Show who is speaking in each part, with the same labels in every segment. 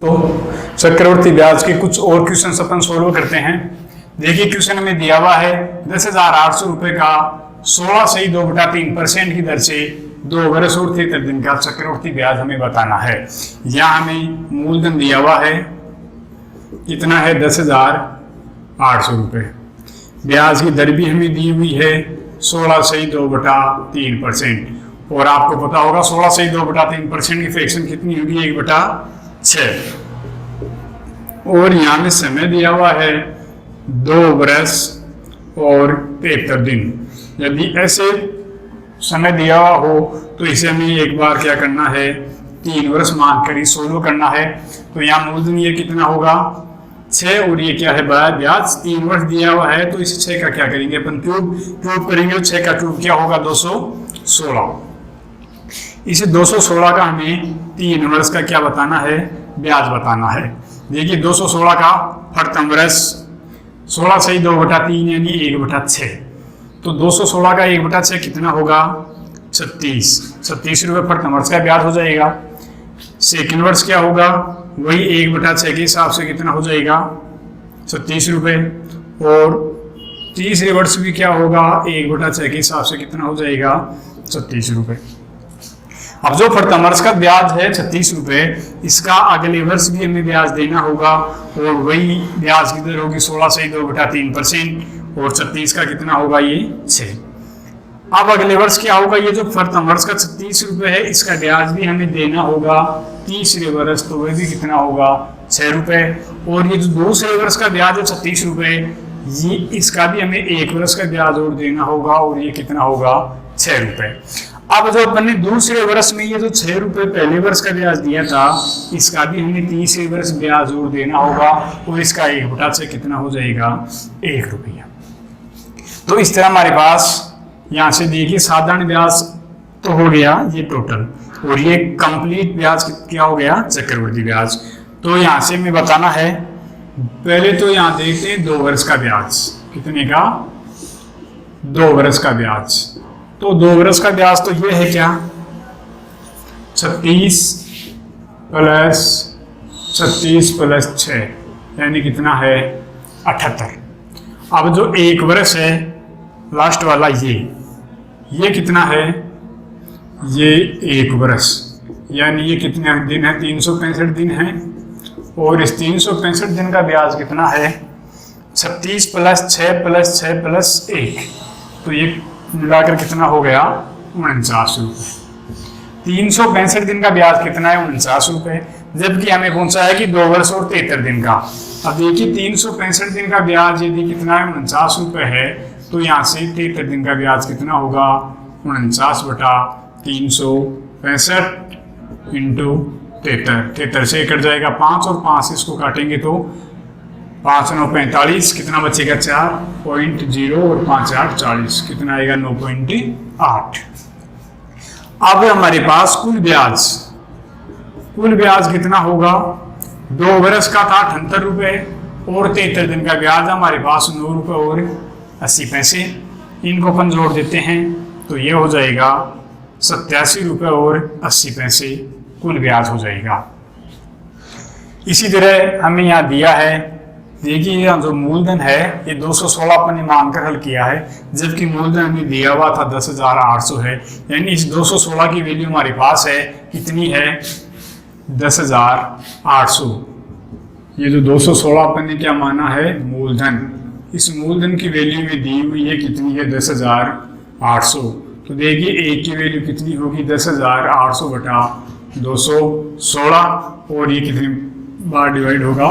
Speaker 1: तो चक्रवर्ती ब्याज के कुछ और क्वेश्चन अपन सोल्व करते हैं। देखिए क्वेश्चन में दिया हुआ है 10,800 रुपए का 16.2/3% की दर से 2 वर्ष और 73 दिन का चक्रवर्ती ब्याज हमें बताना है। यहाँ हमें मूलधन दिया हुआ है, कितना है 10,800 रुपए। ब्याज की दर भी हमें दी हुई है 16.2/3%। और आपको पता होगा 16.2/3% की फ्रैक्शन कितनी होगी 1/6। और यहाँ में समय दिया हुआ है 2 वर्ष और 73 दिन। यदि ऐसे समय दिया हुआ हो तो इसे हमें एक बार क्या करना है 3 वर्ष मानकर ही सोल्व करना है। तो यहाँ मूलधन ये कितना होगा 6 और ये क्या है ब्याज 3 वर्ष दिया हुआ है। तो इस 6 का क्या करेंगे अपन क्यूब करेंगे। 6 का क्यूब क्या होगा 216। इस 216 का हमें 3 वर्ष का क्या बताना है ब्याज बताना है। देखिए 216 का प्रथम वर्ष 16.2/3 यानी 1/6। तो 216 का 1/6 कितना होगा 36 रुपये प्रथम वर्ष का ब्याज हो जाएगा। सेकेंड वर्ष क्या होगा वही 1/6 के हिसाब से कितना हो जाएगा 36 रुपये। और तीसरे वर्ष भी क्या होगा 1/6 के हिसाब से कितना हो जाएगा 36 रुपये। अब जो प्रथम वर्ष का ब्याज है 36 रुपये, इसका अगले वर्ष भी हमें ब्याज देना होगा और वही ब्याज की दर होगी 16.2/3% और 36 का कितना होगा ये 6। अब अगले वर्ष क्या होगा ये जो प्रथम वर्ष का 36 रुपये है इसका ब्याज भी हमें देना होगा तीसरे वर्ष, तो वह भी कितना होगा 6 रुपये। और ये जो दूसरे वर्ष का ब्याज है 36 रुपये, ये इसका भी हमें 1 वर्ष का ब्याज और देना होगा और ये कितना होगा 6 रुपये। अब जो अपन ने दूसरे वर्ष में ये जो 6 रुपये पहले वर्ष का ब्याज दिया था इसका भी हमें तीसरे वर्ष ब्याज और देना होगा और इसका 1/6 कितना हो जाएगा 1 रुपया। तो इस तरह हमारे पास यहाँ से देखिए साधारण ब्याज तो हो गया ये टोटल और ये कंप्लीट ब्याज क्या हो गया चक्रवर्ती ब्याज। तो यहाँ से हमें बताना है पहले तो यहाँ देखते हैं 2 वर्ष का ब्याज कितने का 2 वर्ष का ब्याज। तो 2 वर्ष का ब्याज तो ये है क्या 36 + 6 यानी कितना है 78। अब जो 1 वर्ष है लास्ट वाला ये कितना है ये 1 वर्ष यानी ये कितने दिन है 365 दिन है। और इस 365 दिन का ब्याज कितना है 36 + 6 + 6 + 1, तो ये मिलाकर कितना हो गया 49 रुपये। 365 दिन का ब्याज कितना है 49 रुपये, जबकि हमें पूछा है कि 2 वर्ष और 73 दिन का। अब देखिए 365 दिन का ब्याज यदि कितना है 49 रुपये है तो यहाँ से 73 दिन का ब्याज कितना होगा 49/365 × 73 से कट जाएगा 5 और 5 इसको काटेंगे तो 5 9 45 कितना बचेगा 4.0 और 5 8 40 कितना आएगा 9.8। अब हमारे पास कुल ब्याज कितना होगा 2 वर्ष का था 78 रुपये और 73 दिन का ब्याज हमारे पास 9 रुपये और 80 पैसे। इनको अपन जोड़ देते हैं तो ये हो जाएगा 87 रुपये और 80 पैसे कुल ब्याज हो जाएगा। इसी तरह हमें यहाँ दिया है देखिए जो मूलधन है ये 216 अपन ने मानकर हल किया है, जबकि मूलधन हमें दिया हुआ था 10,800 है। यानी इस 216 की वैल्यू हमारे पास है कितनी है 10,800। ये जो 216 अपन ने क्या माना है मूलधन, इस मूलधन की वैल्यू में दी हुई है कितनी है 10,800। तो देखिए एक की वैल्यू कितनी होगी 10,800/216 और ये कितनी बार डिवाइड होगा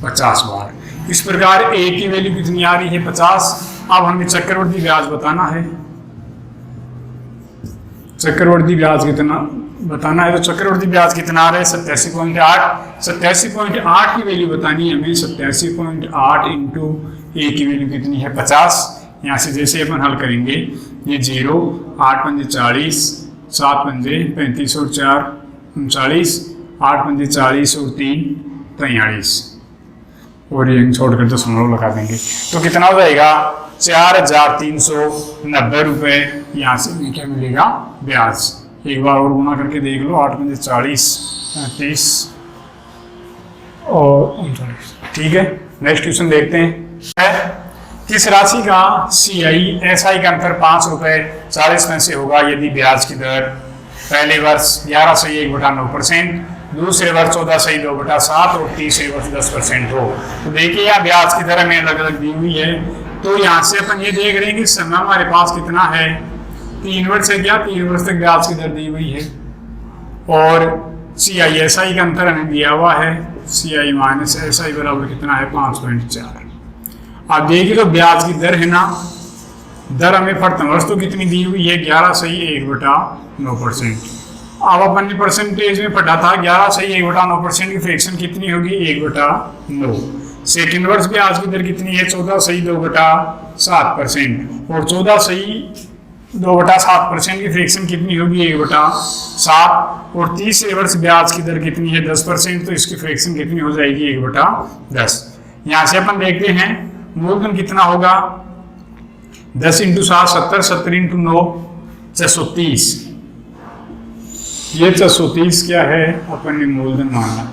Speaker 1: 50 बार। इस प्रकार ए की वैल्यू कितनी आ रही है 50। अब हमें चक्रवर्ती ब्याज बताना है, चक्रवर्ती ब्याज कितना बताना है। तो चक्रवर्ती ब्याज कितना आ रहा है 87.8। 87.8 की वैल्यू बतानी है हमें। 87.8 इंटू ए की वैल्यू कितनी है 50। यहाँ से जैसे अपन हल करेंगे ये 0 8 पंजे 40 7 पंजे 35 और 4 39 8 पंजे 40 और 3 43 और ये छोड़कर 0 लगा देंगे तो कितना हो जाएगा 4,390 रुपये। यहाँ से क्या मिलेगा ब्याज। एक बार और गुना करके देख लो 8 पंजे 40 35 और ठीक है, नेक्स्ट क्वेश्चन देखते हैं। किस राशि का CI/SI का अंतर 5 रुपए 40 पैसे होगा यदि ब्याज की दर पहले वर्ष 11/1/9%, दूसरे वर्ष 14/2/7 और तीसरे वर्ष 10% हो। तो देखिए यहाँ ब्याज की दर हमें अलग अलग दी हुई है, तो यहाँ से अपन ये देख रहे हैं कि समय हमारे पास कितना है, 3 वर्ष है क्या, 3 वर्ष तक ब्याज की दर दी हुई है। और CI/SI का अंतर हमें दिया हुआ है, CI-SI बराबर कितना है 5.4। अब देखिए तो ब्याज की दर है ना, दर हमें प्रथम वर्ष तो कितनी दी हुई है 11/1/9%। अब अपन ने परसेंटेज में पढ़ा था 11/1/9% की फ्रैक्शन कितनी होगी 1/9। सेकेंड वर्ष ब्याज की दर कितनी है 14/2/7% और 14/2/7% की फ्रैक्शन कितनी होगी 1/7। और तीसरे वर्ष ब्याज की दर कितनी है 10%, तो इसकी फ्रैक्शन कितनी हो जाएगी 1/10। यहाँ से अपन देखते हैं मूलधन कितना होगा, 10 × 7 70, 70 × 9 630। ये 630 क्या है, अपन ने मूलधन माना है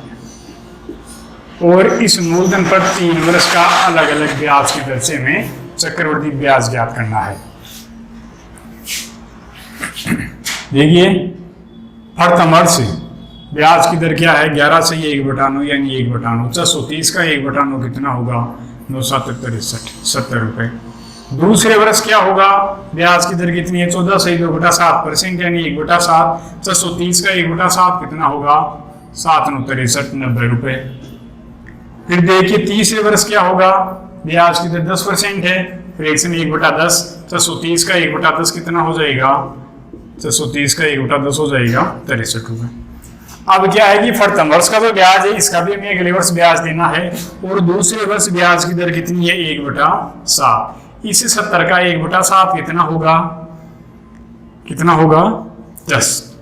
Speaker 1: और इस मूलधन पर 3 वर्ष का अलग अलग ब्याज की दर से हमें चक्रवृद्धि ब्याज ज्ञात करना है। देखिए प्रथम वर्ष ब्याज की दर क्या है 11/1/9 यानी 1/9। 630 का 1/9 कितना होगा 9/7 70 रुपए। दूसरे वर्ष क्या होगा, ब्याज की दर कितनी है 14/2/7% यानी 1/7। 630 का 1/7 कितना होगा 7/9 90 रुपए। फिर देखिए तीसरे वर्ष क्या होगा, ब्याज की दर 10% है, फ्रैक्शन 1/10। 630 का 1/10 कितना हो जाएगा, 630 का 1/10 हो जाएगा 63 रुपए। अब क्या है कि प्रथम वर्ष का जो ब्याज है इसका भी हमें अगले वर्ष ब्याज देना है और दूसरे वर्ष ब्याज की दर कितनी है 1/7। इस 70 का 1/7 कितना होगा 10।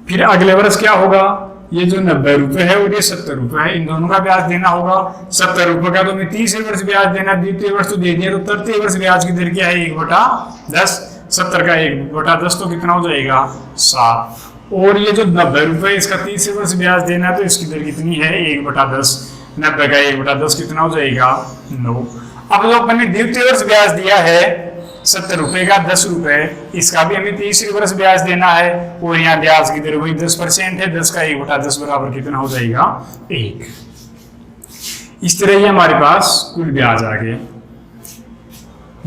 Speaker 1: फिर अगले वर्ष क्या होगा, ये जो 90 रुपए है और ये 70 रुपए है, इन दोनों का ब्याज देना होगा। 70 रुपए का तो हमें तीसरे वर्ष ब्याज देना, द्वितीय वर्ष तो दे दिया, तो तृतीय वर्ष ब्याज की दर क्या है 1/10। 70 का 1/10 तो कितना हो जाएगा 7। और ये जो 90 रुपए इसका तीसरे वर्ष ब्याज देना है, तो इसकी दर कितनी है 1/10। 90 का 1/10 कितना हो जाएगा 9। अब जो अपन ने द्वितीय वर्ष ब्याज दिया है 70 रुपए का 10 रुपए, इसका भी हमें तीसरे वर्ष ब्याज देना है और यहाँ ब्याज की दर वही 10% है। 10 का 1/10 बराबर कितना हो जाएगा 1। इस तरह ये हमारे पास कुल ब्याज आ गया।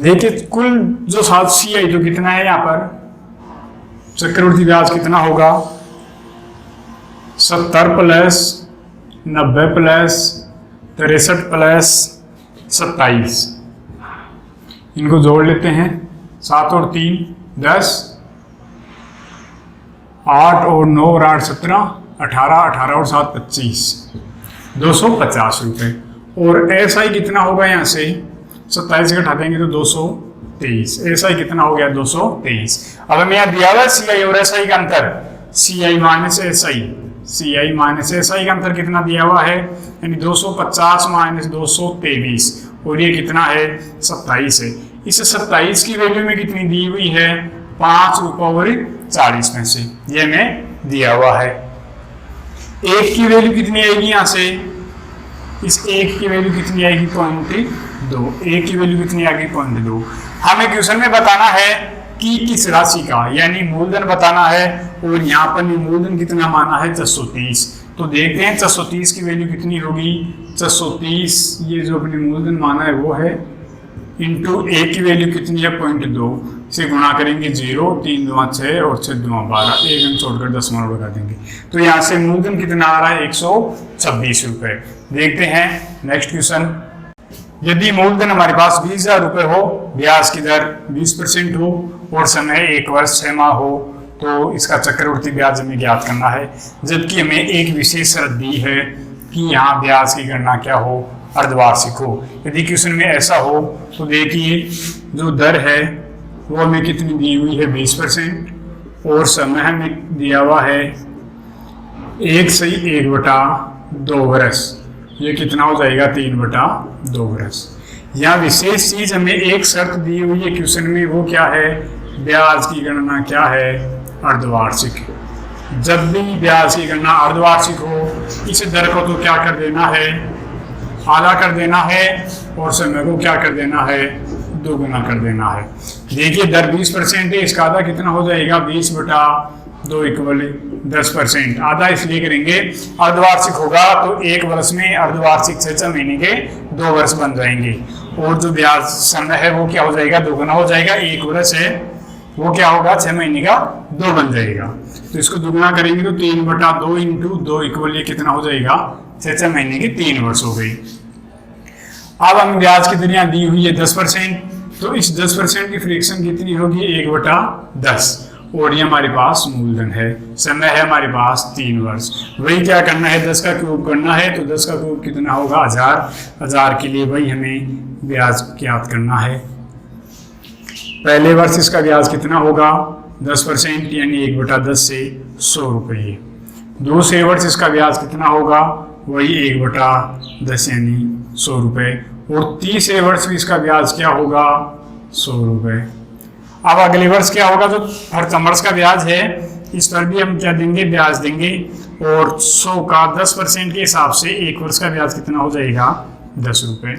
Speaker 1: देखिए कुल जो साथ CI तो कितना है, यहाँ पर चक्रवृद्धि ब्याज कितना होगा 70 प्लस 90 प्लस 63 प्लस 27। इनको जोड़ लेते हैं, 7 और 3 10, 8 और 9 और 8 17, 18, 18 और 7 25, 250 रुपये। और SI कितना होगा, यहाँ से 27 घटा देंगे तो 223। SI कितना हो गया 223। अब हमें यहाँ दिया हुआ CI और SI का अंतर, CI-SI का अंतर कितना दिया हुआ है, यानी 250 - 223 और ये कितना है 27 है। इस 27 की वैल्यू में कितनी दी हुई है 5 रुपये और 40 पैसे, ये हमें दिया हुआ है। 1 की वैल्यू कितनी आएगी, यहाँ से इस 1 की वैल्यू कितनी आएगी 0.2। 1 की वैल्यू कितनी आएगी 0.2। हमें क्वेश्चन में बताना है कि किस राशि का, यानी मूलधन बताना है और यहाँ पर मूलधन कितना माना है 630। तो देखते हैं 630 की वैल्यू कितनी होगी। 630 ये जो अपने मूलधन माना है वो है, इंटू 1 की वैल्यू कितनी है 0.2 से गुणा करेंगे 0, 3 दूना 6 और 6 दूना 12, 1 अंक छोड़कर 10 लगा देंगे। तो यहाँ से मूलधन कितना आ रहा है 126 रुपये। देखते हैं नेक्स्ट क्वेश्चन। यदि मूलधन हमारे पास 20,000 रुपये हो, ब्याज की दर 20% हो और समय 1 वर्ष 6 माह हो, तो इसका चक्रवृद्धि ब्याज हमें ज्ञात करना है। जबकि हमें एक विशेष शर्त दी है कि यहाँ ब्याज की गणना क्या हो, अर्धवार्षिक हो। यदि क्वेश्चन में ऐसा हो तो देखिए जो दर है वो हमें कितनी दी हुई है 20% और समय हमें दिया हुआ है 1/1/2 वर्ष, ये कितना हो जाएगा 3/2 वर्ष। यहाँ विशेष चीज हमें एक शर्त दी हुई है क्वेश्चन में, वो क्या है, ब्याज की गणना क्या है अर्धवार्षिक। जब भी ब्याज की गणना अर्धवार्षिक हो, इस दर को तो क्या कर देना है, आधा कर देना है, और समय को क्या कर देना है, दोगुना कर देना है। देखिए दर 20% है, इसका आधा कितना हो जाएगा, 20/2 इक्वल 10%। आधा इसलिए करेंगे अर्धवार्षिक होगा तो एक वर्ष में अर्धवार्षिक 6 महीने के 2 वर्ष बन जाएंगे, और जो ब्याज समय है वो क्या हो जाएगा, दोगुना हो जाएगा। एक वर्ष है वो क्या होगा, 6 महीने का 2 बन जाएगा। तो इसको दोगुना करेंगे तो 3/2 × 2 इक्वल कितना हो जाएगा, 6 महीने के 3 वर्ष हो गई। अब हम ब्याज की दर दी हुई है 10%, तो इस 10% की फ्रैक्शन कितनी होगी, 1/10, और ये हमारे पास मूलधन है। समय है हमारे पास 3 वर्ष। वही क्या करना है, 10 का क्यूब करना है, तो 10 का क्यूब कितना होगा, 1000 के लिए वही हमें ब्याज ज्ञात करना है। पहले वर्ष इसका ब्याज कितना होगा, 10% यानी 1/10 से 100 रुपये। दूसरे वर्ष इसका ब्याज कितना होगा, वही 1/10 यानी 100 रुपये, और तीसरे वर्ष भी इसका ब्याज क्या होगा, 100 रुपये। अब अगले वर्ष क्या होगा, जो प्रथम वर्ष का ब्याज है इस पर भी हम क्या देंगे, ब्याज देंगे, और 100 का 10% के हिसाब से एक वर्ष का ब्याज कितना हो जाएगा, 10 रुपये।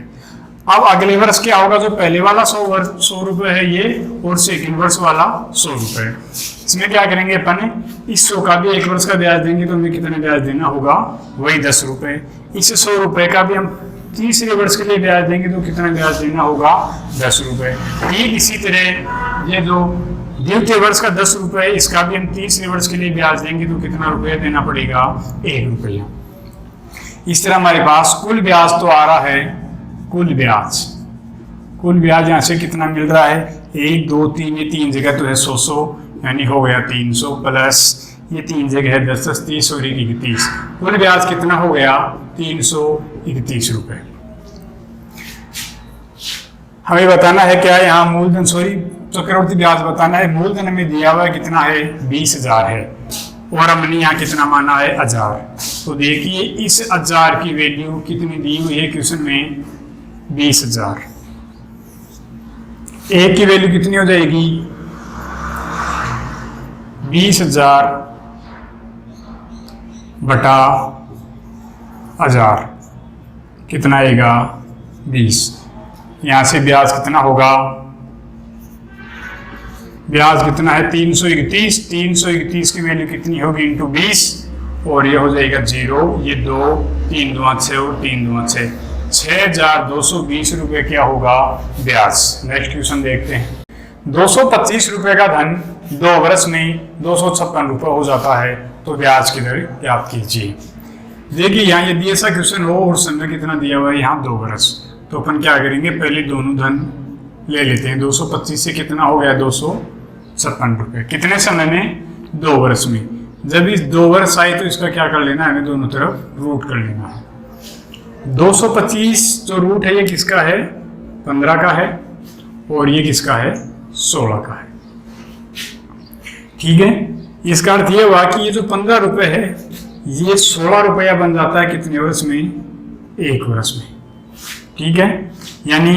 Speaker 1: अब अगले वर्ष क्या होगा, जो पहले वाला 100 रुपये है ये, और सेकंड वर्ष वाला 100 रुपये। इसमें क्या करेंगे अपन, इस 100 का भी एक वर्ष का ब्याज देंगे तो हमें कितना ब्याज देना होगा, वही 10 रुपये। इस 100 रुपये का भी हम तीसरे वर्ष के लिए ब्याज देंगे तो कितना ब्याज देना होगा, 10 रुपये। ठीक इसी तरह ये जो द्वितीय वर्ष का 10 रुपये, इसका भी हम तीसरे वर्ष के लिए ब्याज देंगे तो कितना रुपया देना पड़ेगा, 1 रुपया। इस तरह हमारे पास कुल ब्याज तो आ रहा है, कुल ब्याज यहाँ से कितना मिल रहा है, 1 2 3, ये 3 जगह तो है 100 यानी हो गया 300, प्लस ये 3 जगह है 10 10 30 और 31। कुल ब्याज कितना हो गया, 331 रुपये। हमें बताना है क्या, यहाँ मूलधन चक्रवर्ती ब्याज बताना है। मूलधन हमें दिया हुआ है कितना है, 20,000 है, और हमने यहाँ कितना माना है, 1000। तो देखिए इस 1000 की वैल्यू कितनी दी हुई है क्वेश्चन में, 20,000। एक की वैल्यू कितनी हो जाएगी, 20,000 बटा 1000 कितना आएगा, 20। यहाँ से ब्याज कितना होगा, ब्याज कितना है, 331। 331 की वैल्यू कितनी होगी, इंटू 20, और ये हो जाएगा 0, ये 2 3 2 6 और 3 2 6, 6,220 रुपये क्या होगा, ब्याज। नेक्स्ट क्वेश्चन देखते हैं। 225 रुपये का धन 2 वर्ष में 256 रुपये हो जाता है, तो ब्याज की दर ज्ञात कीजिए। देखिए यहाँ यदि ऐसा क्वेश्चन हो और समय कितना दिया हुआ है, यहाँ 2 वर्ष, तो अपन क्या करेंगे, पहले दोनों धन ले लेते हैं। 225 से कितना हो गया, 256 रुपये, कितने समय में, 2 वर्ष में। जब इस 2 वर्ष आए तो इसका क्या कर लेना है, हमें दोनों तरफ रूट कर लेना है। 225 जो रूट है ये किसका है, 15 का है, और ये किसका है, 16 का है। ठीक है, इसका अर्थ ये हुआ कि ये जो 15 रुपये है ये 16 रुपया बन जाता है कितने वर्ष में, 1 वर्ष में। ठीक है, यानी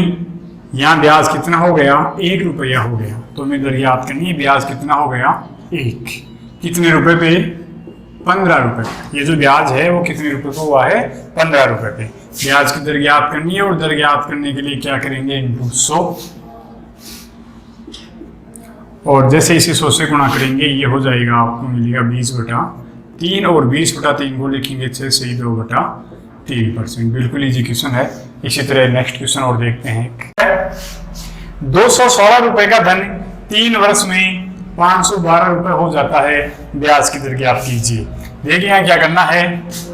Speaker 1: यहाँ ब्याज कितना हो गया, 1 रुपया हो गया। तो हमें दर याद करनी है, ब्याज कितना हो गया, 1। कितने रुपए पे, 15 रुपये। ये जो ब्याज है वो कितने रुपए को हुआ है, 15 रुपये पे। ब्याज की दर ज्ञात करनी है, और दर ज्ञात करने के लिए क्या करेंगे, इंटू 100, और जैसे इसे 100 से गुणा करेंगे ये हो जाएगा, आपको मिलेगा 20/3, और 20/3 को लिखेंगे 6 से 2/3%। बिल्कुल इजी क्वेश्चन है। इसी तरह नेक्स्ट क्वेश्चन और देखते हैं। 216 रुपये का धन 3 वर्ष में 512 रुपये हो जाता है, ब्याज की दर ज्ञात कीजिए। देखिए यहाँ क्या करना है,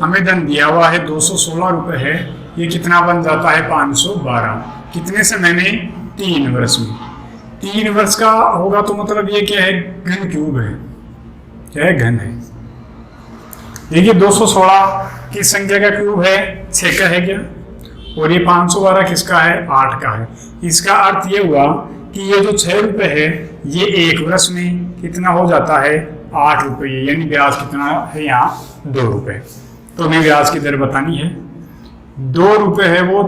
Speaker 1: हमें धन दिया हुआ है 216 रुपये है, ये कितना बन जाता है, 512। कितने समय में, 3 वर्ष में। 3 वर्ष का होगा तो मतलब ये क्या है, घन क्यूब है, क्या है, घन है। देखिए 216 किस संख्या का क्यूब है, 6 का है क्या, और ये 512 किसका है, 8 का है। इसका अर्थ ये हुआ कि ये जो 6 रुपये है ये 1 वर्ष में कितना हो जाता है, 8 रुपये, यानी ब्याज कितना है यहाँ, 2 रुपये। तो हमें ब्याज की दर बतानी है। 2 रुपये है वो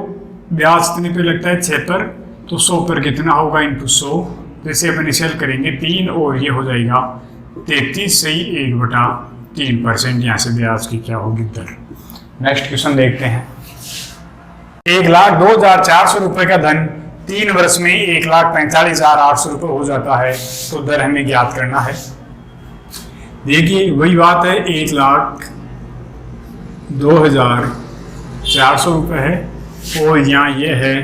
Speaker 1: ब्याज कितने पे लगता है, 6 पर, तो 100 पर कितना होगा, इंटू 100। जैसे अपन इसे हल करेंगे 3, और ये हो जाएगा 33 से 1/3। 3%। यहाँ से ब्याज की क्या होगी दर। नेक्स्ट क्वेश्चन देखते हैं। 1,02,400 रुपये का धन 3 वर्ष में 1,45,800 रुपये हो जाता है, तो दर हमें ज्ञात करना है। देखिए वही बात है, 1,02,400 रुपये है और यहाँ ये है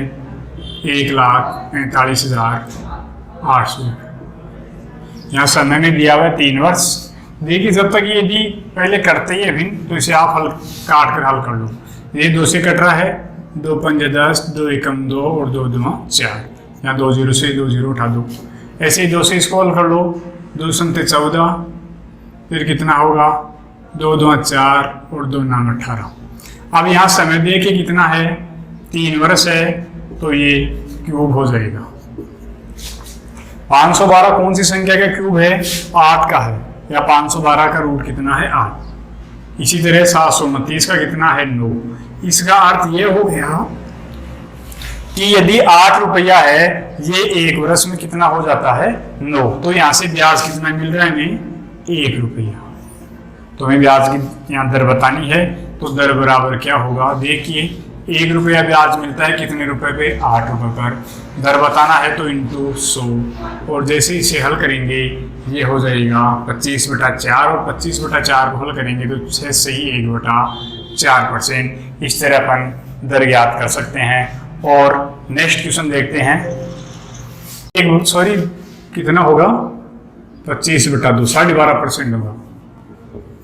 Speaker 1: 1,45,800 रुपये। यहाँ समय में दिया हुआ है 3 वर्ष। देखिए जब तक ये यदि पहले करते ही है भिन्न, तो इसे आप हल काट कर हल कर लो। ये 2 से कट रहा है, 2 पंजे 10, 2 एकम 2 और 2 दूना 4। यहाँ 2 0 से 2 0 उठा दो। ऐसे ही 2 से इसको हल कर लो, 2 संते 14, फिर कितना होगा 2 2 4 और 2 9 18। अब यहाँ समय देखिए कितना है, 3 वर्ष है, तो ये क्यूब हो जाएगा। 512 कौन सी संख्या का क्यूब है? 8 का है, या 512 का रूट कितना है 8। इसी तरह 729 का कितना है 9। इसका अर्थ ये हो गया कि यदि 8 रुपया है, ये 1 वर्ष में कितना हो जाता है 9। तो यहाँ से ब्याज कितना मिल रहा है हमें 1 रुपया। तो हमें ब्याज की यहाँ दर बतानी है, तो दर बराबर क्या होगा, देखिए 1 रुपया ब्याज मिलता है कितने रुपए पे, 8 रुपये पर। दर बताना है तो इंटू 100, और जैसे इसे हल करेंगे ये हो जाएगा 25/4, और 25/4 को हल करेंगे तो 6 से ही 1/4%। इस तरह अपन दर ज्ञात कर सकते हैं। और नेक्स्ट क्वेश्चन देखते हैं। कितना होगा 25/2, 12.5% होगा।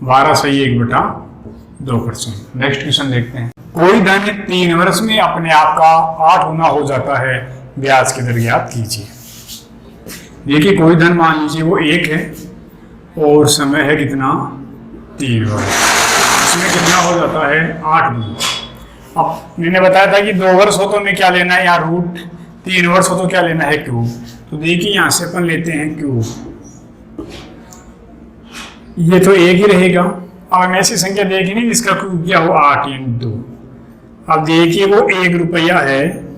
Speaker 1: 12 से ही 1/2%। नेक्स्ट क्वेश्चन देखते हैं। कोई धन 3 वर्ष में अपने आप का 8 गुना हो जाता है, ब्याज की दर ज्ञात कीजिए। देखिए कोई धन मान लीजिए वो 1 है और समय है कितना 3 वर्ष, इसमें कितना हो जाता है 8 गुना। अब मैंने बताया था कि 2 वर्ष हो तो हमें क्या लेना है यहाँ रूट, 3 वर्ष हो तो क्या लेना है क्यूब। तो देखिए यहाँ से अपन लेते हैं क्यूब, ये तो 1 ही रहेगा। अब हम ऐसी संख्या देखी नहीं जिसका क्यूब क्या हो 8 यानी 2। अब देखिए वो 1 रुपया है,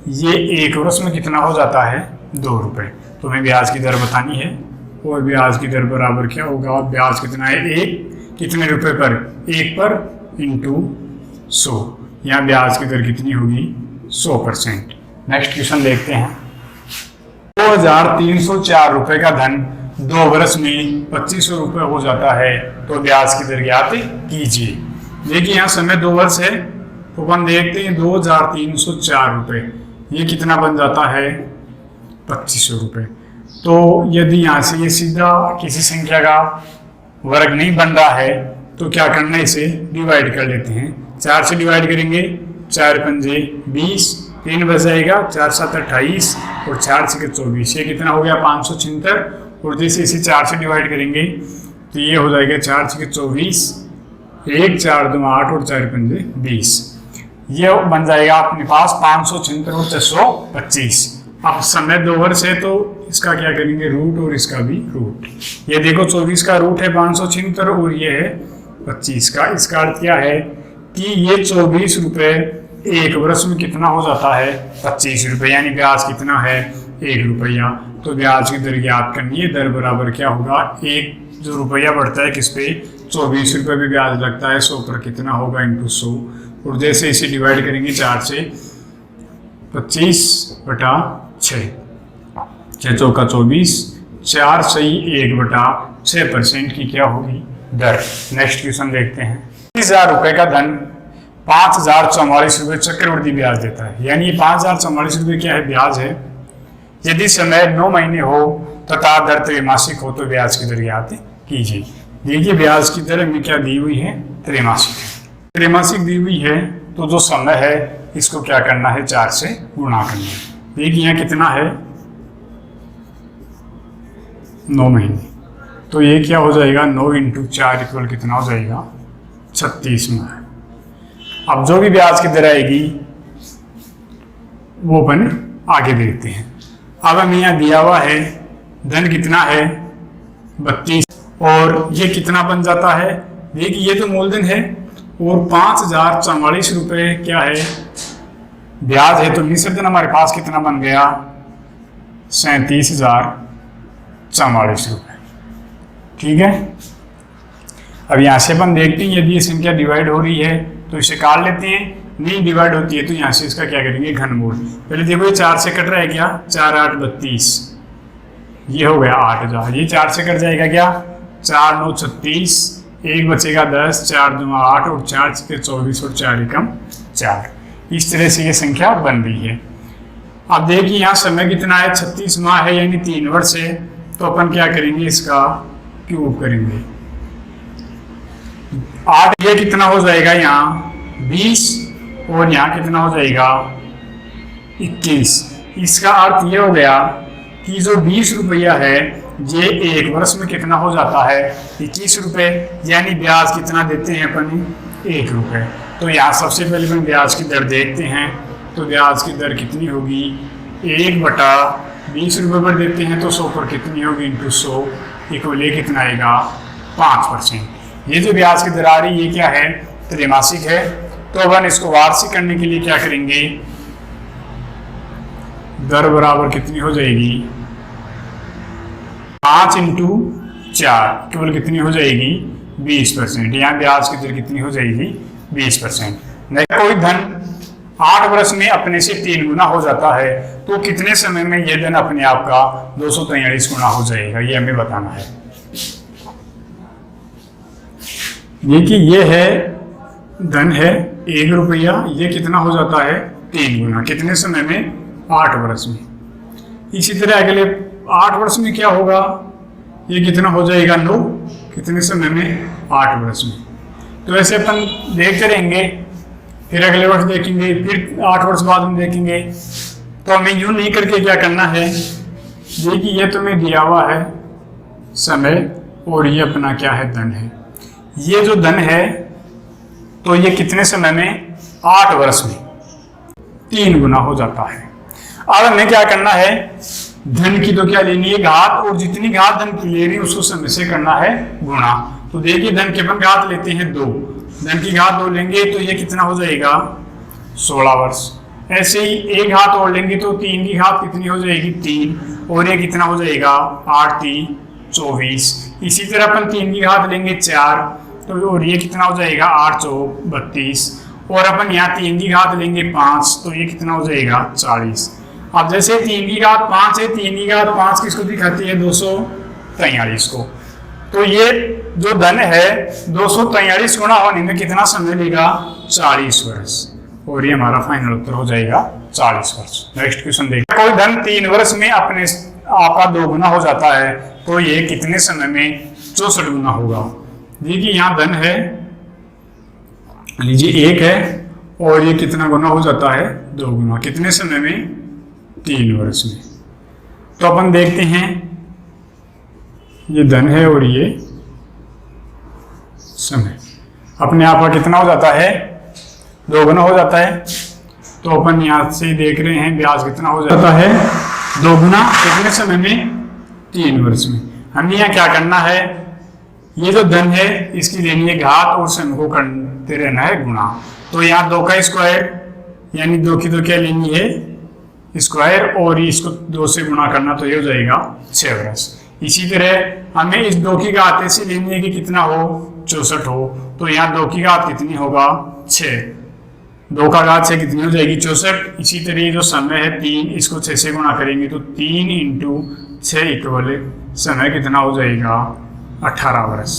Speaker 1: ये 1 वर्ष में कितना हो जाता है 2 रुपये। तो हमें ब्याज की दर बतानी है, और ब्याज की दर बराबर क्या होगा, ब्याज कितना है 1 कितने रुपए पर, 1 पर इंटू 100। यहाँ ब्याज की दर कितनी होगी 100%। नेक्स्ट क्वेश्चन देखते हैं। 2,304 रुपये का धन 2 वर्ष में 2500 रुपये हो जाता है, तो ब्याज की दर ज्ञात कीजिए। देखिए यहाँ समय 2 वर्ष है, तो अपन देखते हैं 2,304 रुपये, ये कितना बन जाता है 2500 रुपये। तो यदि यहाँ से ये सीधा किसी संख्या का वर्ग नहीं बन रहा है, तो क्या करना है, इसे डिवाइड कर लेते हैं। 4 से डिवाइड करेंगे, 4 पंजे 20, 3 बच जाएगा, 4 7 28 और 4 6 24, ये कितना हो गया 576। और जैसे इसे 4 से डिवाइड करेंगे तो ये हो जाएगा 4 6 24, 1 4 2 8 और 4 पंजे 20। ये बन जाएगा अपने पास 576 और 625। अब समय 2 वर्ष है, तो इसका क्या करेंगे रूट, और इसका भी रूट। ये देखो 24 का रूट है 576 और ये है 25 का। इसका अर्थ क्या है कि ये 24 रुपये 1 वर्ष में कितना हो जाता है 25 रुपये, यानी ब्याज कितना है 1 रुपया। तो ब्याज की दर ज्ञात करनी है। दर बराबर क्या होगा, 1 जो रुपया बढ़ता है किस पे 24 रुपये भी ब्याज लगता है, 100 पर कितना होगा इंटू 100। और जैसे इसे डिवाइड करेंगे 4 से, 25/6, 6 चौका 24, 4 सही 1/6% की क्या होगी दर। नेक्स्ट क्वेश्चन देखते हैं। 30,000 रुपये का धन 5,044 रुपये चक्रवृद्धि ब्याज देता है, यानी ये 5,044 रुपये क्या है ब्याज है। यदि समय 9 महीने हो तथा दर त्रैमासिक हो तो ब्याज की दर ज्ञात कीजिए। देखिए ब्याज की दर हमें क्या दी हुई है, त्रैमासिक दी हुई है, तो जो समय है इसको क्या करना है 4 से गुणा करना है। देखिए यहाँ कितना है 9 महीने, तो ये क्या हो जाएगा 9 × 4 इक्वल कितना हो जाएगा 36 में है। अब जो भी ब्याज की दर आएगी वो अपन आगे देखते हैं। अब हमें यहाँ दिया हुआ है धन कितना है 32, और ये कितना बन जाता है, देखिए ये तो मूलधन है और 5,044 रुपये क्या है ब्याज है, तो मिश्र धन हमारे पास कितना बन गया 37,044 रुपये। ठीक है, अब यहाँ से अपन देखते हैं यदि ये संख्या डिवाइड हो रही है तो इसे काट लेते हैं, नहीं डिवाइड होती है तो यहाँ से इसका क्या करेंगे घनमूल। पहले देखो ये 4 से कट रहा है क्या, 4 8 32, ये हो गया 8000, ये 4 से कट जाएगा क्या, 4 9 36, एक बचेगा 10, 4 2 8 और 4 6 24 और 4 एकम 4। इस तरह से ये संख्या बन रही है। अब देखिए यहाँ समय कितना है, 36 माह है यानी 3 वर्ष है, तो अपन क्या करेंगे इसका क्यूब करेंगे। 8 ये कितना हो जाएगा यहाँ 20 और यहाँ कितना हो जाएगा 21। इसका अर्थ ये हो गया कि जो 20 रुपया है ये 1 वर्ष में कितना हो जाता है 21 रुपये, यानी ब्याज कितना देते हैं अपन 1 रुपये। तो यहाँ सबसे पहले हम ब्याज की दर देखते हैं, तो ब्याज की दर कितनी होगी 1/20 रुपये पर देते हैं तो 100 पर कितनी होगी इंटू 100 इक्वल कितना आएगा 5%। ये जो ब्याज की दर आ रही है क्या है त्रैमासिक है, तो अपन इसको वार्षिक करने के लिए क्या करेंगे, दर बराबर कितनी हो जाएगी 5 × 4 केवल कितनी हो जाएगी 20%। यहाँ ब्याज की दर कितनी हो जाएगी 20%। नहीं कोई धन 8 वर्ष में अपने से 3 गुना हो जाता है तो कितने समय में यह धन अपने आप का 243 गुना हो जाएगा, ये हमें बताना है। देखिए ये है धन है 1 रुपया, ये कितना हो जाता है 3 गुना, कितने समय में 8 वर्ष में। इसी तरह अगले 8 वर्ष में क्या होगा, ये कितना हो जाएगा 9, कितने समय में 8 वर्ष में। तो ऐसे अपन देखते रहेंगे, फिर अगले वर्ष देखेंगे, फिर 8 वर्ष बाद हम देखेंगे। तो हमें यूं नहीं करके क्या करना है, देखिए ये तुम्हें दिया हुआ है समय और ये अपना क्या है धन है। ये जो धन है तो ये कितने समय में 8 वर्ष में 3 गुना हो जाता है। अब हमें क्या करना है, धन की तो क्या लेनी है घात, और जितनी घात धन की ले रही है उसको समय से करना है गुणा। तो देखिए धन की अपन घात लेते हैं 2, धन की घात 2 लेंगे तो ये कितना हो जाएगा 16 वर्ष। ऐसे ही एक घात और लेंगे तो 3 की घात कितनी हो जाएगी 3, और ये कितना हो जाएगा 8 3 24। इसी तरह अपन 3 की घात लेंगे 4 तो और ये कितना हो जाएगा 8 4 32, और अपन यहाँ 3 की घात लेंगे 5 तो ये कितना हो जाएगा 40। अब जैसे 3 की घात 5 है, 3 की घात 5 किसको दिखाती है 243 को। तो ये जो धन है 243 गुना होने में कितना समय लेगा 40 वर्ष, और ये हमारा फाइनल उत्तर हो जाएगा 40 वर्ष। नेक्स्ट क्वेश्चन देखिए, कोई धन 3 वर्ष में अपने आपका 2 गुना हो जाता है तो ये कितने समय में 64 गुना होगा। देखिए यहाँ धन है लीजिए 1 है और ये कितना गुना हो जाता है 2 गुना, कितने समय में 3 वर्ष में। तो अपन देखते हैं ये धन है और ये समय अपने आप का कितना हो जाता है 2 गुना हो जाता है। तो अपन यहाँ से देख रहे हैं ब्याज कितना हो जाता है 2 गुना, कितने समय में 3 वर्ष में। हमने यहाँ क्या करना है, ये जो धन है इसकी लेनी है घात और समय को करते रहना है गुणा। तो यहाँ 2 का स्क्वायर यानी 2 की तो क्या लेनी है स्क्वायर, और इसको 2 से गुणा करना तो ये हो जाएगा 6 वर्ष। इसी तरह हमें इस 2 की घात ऐसे लेनी है कि कितना हो 64 हो, तो यहाँ 2 की घात कितनी होगा 6, 2 का घात 6 कितनी हो जाएगी 64। इसी तरह जो समय है 3, इसको 6 से गुणा करेंगे तो 3 × 6 इक्वल समय कितना हो जाएगा 18 वर्ष।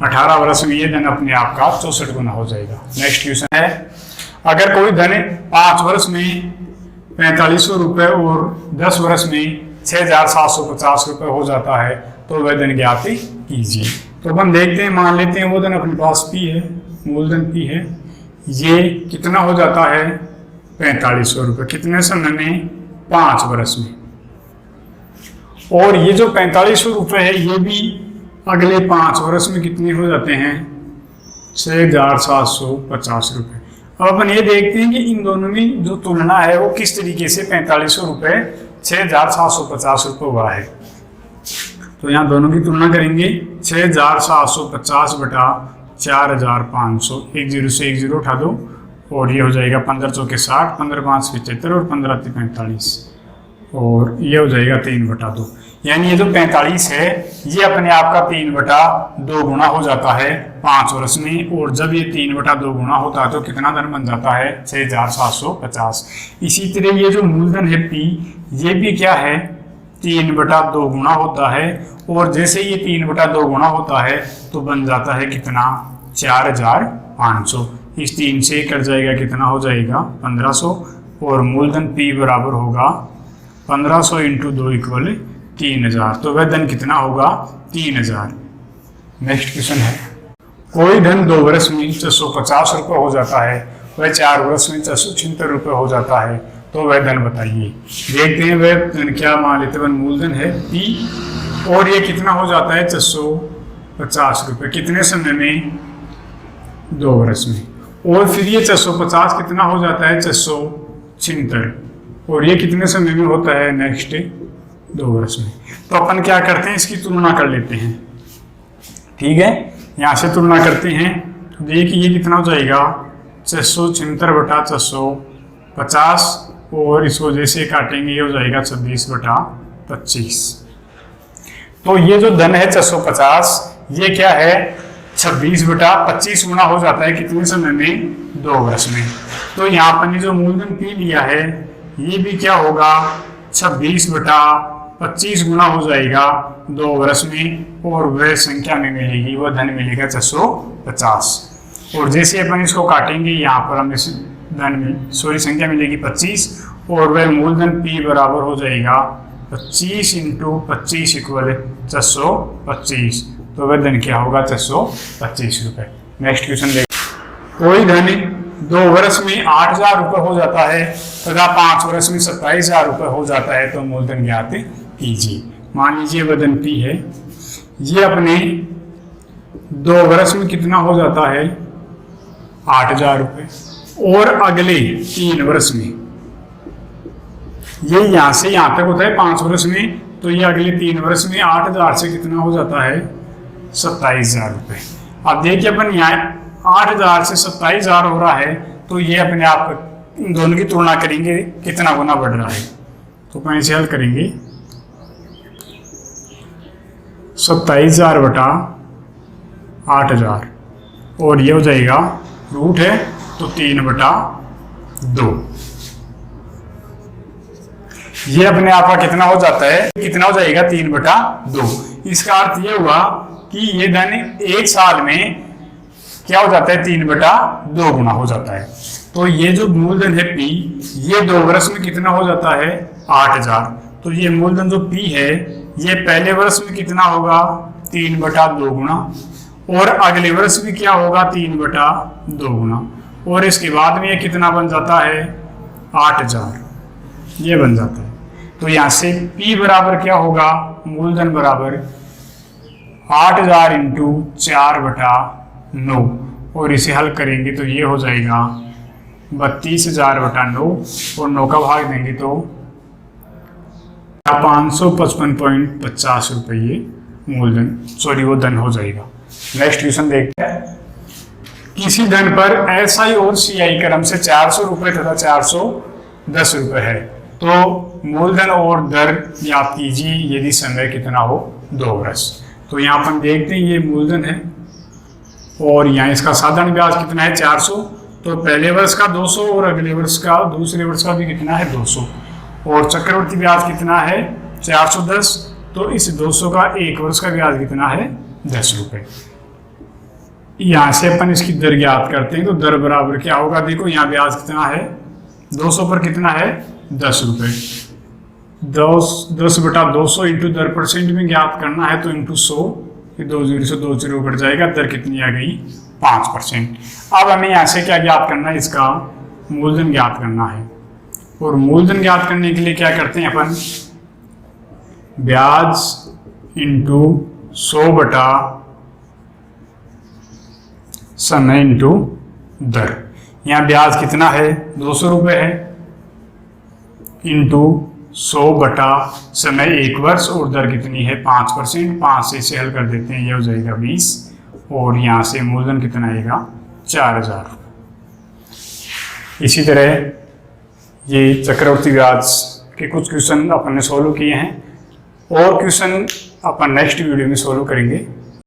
Speaker 1: 18 वर्ष में ये धन अपने आप का 64 गुना हो जाएगा। नेक्स्ट क्वेश्चन है, अगर कोई धन 5 वर्ष में 4500 रुपये और 10 वर्ष में 6750 रुपये हो जाता है तो वह धन ज्ञात कीजिए। तो हम देखते हैं, मान लेते हैं वो धन अपने पास P है, मूलधन P है, ये कितना हो जाता है 4500 रुपये, कितने समय में 5 वर्ष में। और ये जो 4500 रुपये है ये भी अगले 5 वर्ष में कितने हो जाते हैं 6750 रुपये। अब अपन ये देखते हैं कि इन दोनों में जो तुलना है वो किस तरीके से 4500 रुपये 6750 रुपये हुआ है। तो यहाँ दोनों की तुलना करेंगे, 6750 बटा 4500, 1 0 से 1 0 उठा दो और ये हो जाएगा 15 चौके 60, 15 5 75 और 15 45, और ये हो जाएगा 3/2। यानी ये जो 45 है ये अपने आप का 3/2 गुना हो जाता है 5 वर्ष में, और जब ये 3/2 गुना होता है तो कितना धन बन जाता है 6750। इसी तरह ये जो मूलधन है P, ये भी क्या है 3/2 गुना होता है, और जैसे ये 3/2 गुना होता है तो बन जाता है कितना 4500। इस 3 से कट जाएगा, कितना हो जाएगा 1500, और मूलधन P बराबर होगा 1500 × 2 = 3000। तो वह धन कितना होगा 3000। नेक्स्ट क्वेश्चन है, कोई धन 2 वर्ष में 650 रुपये हो जाता है, वह 4 वर्ष में 676 रुपये हो जाता है, तो वह धन बताइए। देखते हैं वह धन क्या, मान लेते हैं मूलधन है P, और ये कितना हो जाता है 650 रुपये, कितने समय में 2 वर्ष में, और फिर ये 650 कितना हो जाता है 676, और ये कितने समय में होता है नेक्स्ट 2 वर्ष में। तो अपन क्या करते हैं, इसकी तुलना कर लेते हैं। ठीक है, यहाँ से तुलना करते हैं तो देखिए ये कितना हो जाएगा 676/650, और इसको जैसे काटेंगे ये हो जाएगा 26/25। तो ये जो धन है 650, ये क्या है 26/25 गुना हो जाता है कितने समय में 2 वर्ष में। तो यहाँ पर जो मूलधन P लिया है ये भी क्या होगा 26/25 गुना हो जाएगा 2 वर्ष में, और वह संख्या में मिलेगी, वह धन मिलेगा 650। और जैसे अपन इसको काटेंगे यहाँ पर हमें धन में संख्या मिलेगी 25, और वह मूलधन P बराबर हो जाएगा 25 × 25 = 625। तो वह धन क्या होगा 625 रुपये। नेक्स्ट क्वेश्चन देखिए, कोई धन 2 वर्ष में 8000 रुपये हो जाता है तथा 5 वर्ष में 27000 रुपये हो जाता है, तो मूलधन ज्ञात कीजिए। मान लीजिए वह धन P है, ये अपने 2 वर्ष में कितना हो जाता है 8000 रुपये, और अगले 3 वर्ष में ये यहाँ से यहाँ तक होता है 5 वर्ष में, तो ये अगले 3 वर्ष में 8000 से कितना हो जाता है 27000 रुपये। अब देखिए अपन यहाँ 8000 से 27000 हो रहा है, तो ये अपने आप इन दोनों की तुलना करेंगे कितना गुना बढ़ रहा है। तो अपन इसे हल करेंगे 27000/8000, और ये हो जाएगा रूट है तो 3/2। ये अपने आप का कितना हो जाता है, कितना हो जाएगा 3/2। इसका अर्थ ये हुआ कि ये धन 1 साल में क्या हो जाता है 3/2 गुना हो जाता है। तो ये जो मूलधन है P, ये 2 वर्ष में कितना हो जाता है 8000। तो ये मूलधन जो P है ये पहले वर्ष में कितना होगा 3/2 गुना, और अगले वर्ष भी क्या होगा 3/2 गुना, और इसके बाद में ये कितना बन जाता है 8000, ये बन जाता है। तो यहाँ से P बराबर क्या होगा, मूलधन बराबर 8000 × 4/9, और इसे हल करेंगे तो ये हो जाएगा 32,000/9, और 9 का भाग देंगे तो 555.50 रुपये ये मूलधन वो धन हो जाएगा। नेक्स्ट क्वेश्चन देखते हैं, किसी धन पर SI और CI क्रम से 400 रुपये तथा 410 रुपये है, तो मूलधन और दर याद कीजिए यदि समय कितना हो 2 वर्ष। तो यहाँ अपन देखते हैं ये मूलधन है, और यहाँ इसका साधारण ब्याज कितना है 400, तो पहले वर्ष का 200, और अगले वर्ष का दूसरे वर्ष का भी कितना है 200, और चक्रवर्ती ब्याज कितना है 410, तो इस 200 का 1 वर्ष का ब्याज कितना है 10 रुपये। यहाँ से अपन इसकी दर ज्ञात करते हैं, तो दर बराबर क्या होगा, देखो यहाँ ब्याज कितना है 200 पर कितना है 10 रुपये, 10/200 इंटू दर परसेंट में ज्ञात करना है, तो इंटू 100, 2 0 से 2 0 कट जाएगा, दर कितनी आ गई 5%। अब हमें यहाँ से क्या ज्ञात करना है, इसका मूलधन ज्ञात करना है, और मूलधन ज्ञात करने के लिए क्या करते हैं अपन, ब्याज इंटू 100 समय इंटू दर। यहाँ ब्याज कितना है 200 रुपये है, इंटू 100 समय 1 वर्ष, और दर कितनी है 5%। 5 से इसे हल कर देते हैं, ये हो जाएगा 20, और यहाँ से मूलधन कितना आएगा 4000। इसी तरह ये चक्रवर्ती ब्याज के कुछ क्वेश्चन अपन ने सोल्व किए हैं, और क्वेश्चन अपन नेक्स्ट वीडियो में सोल्व करेंगे।